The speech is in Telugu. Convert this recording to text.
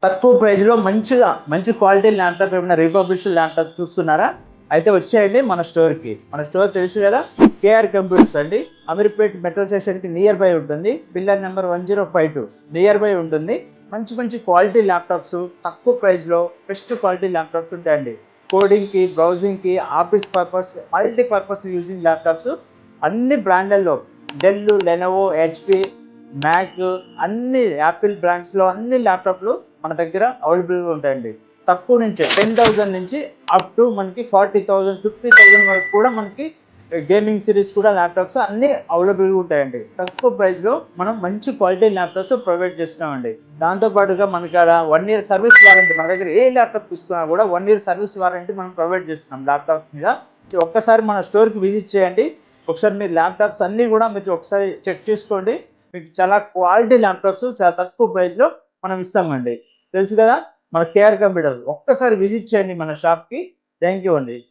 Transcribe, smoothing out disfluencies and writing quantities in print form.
తక్కువ ప్రైస్లో మంచి క్వాలిటీ ల్యాప్టాప్ ఏమైనా రిపబ్లిష్డ్ ల్యాప్టాప్ చూస్తున్నారా? అయితే వచ్చేయండి మన స్టోర్కి. మన స్టోర్ తెలుసు కదా, కేఆర్ కంప్యూటర్స్ అండి. అమీర్పేట్ మెట్రో స్టేషన్కి నియర్ బై ఉంటుంది. పిల్లర్ నెంబర్ 1052 నియర్ బై ఉంటుంది. మంచి క్వాలిటీ ల్యాప్టాప్స్ తక్కువ ప్రైస్లో బెస్ట్ క్వాలిటీ ల్యాప్టాప్స్ ఉంటాయండి. కోడింగ్కి, బ్రౌజింగ్కి, office purpose, multipurpose using laptops అన్ని బ్రాండ్లలో డెల్, లెనోవో, హెచ్పి, మ్యాక్, అన్ని యాపిల్ బ్రాండ్స్లో అన్ని ల్యాప్టాప్లు మన దగ్గర అవైలబుల్గా ఉంటాయండి. తక్కువ నుంచి 10,000 నుంచి అప్ టు మనకి 40,000, 50,000 వరకు కూడా మనకి గేమింగ్ సిరీస్ కూడా ల్యాప్టాప్స్ అన్నీ అవైలబుల్గా ఉంటాయండి. తక్కువ ప్రైస్లో మనం మంచి క్వాలిటీ ల్యాప్టాప్స్ ప్రొవైడ్ చేస్తున్నామండి. దాంతోపాటుగా మనకి 1 ఇయర్ సర్వీస్ వారంటీ, మన దగ్గర ఏ ల్యాప్టాప్ తీసుకున్నా కూడా 1 ఇయర్ సర్వీస్ వారంటీ మనం ప్రొవైడ్ చేస్తున్నాం ల్యాప్టాప్ మీద. ఒక్కసారి మన స్టోర్కి విజిట్ చేయండి. ఒకసారి మీరు ల్యాప్టాప్స్ అన్నీ కూడా మీరు ఒకసారి చెక్ చేసుకోండి. మీకు చాలా క్వాలిటీ ల్యాప్టాప్స్ చాలా తక్కువ ప్రైస్లో మనం ఇస్తామండి. తెలుసు కదా మన కేఆర్ కంప్యూటర్. ఒక్కసారి విజిట్ చేయండి మన షాప్కి. థ్యాంక్ యూ అండి.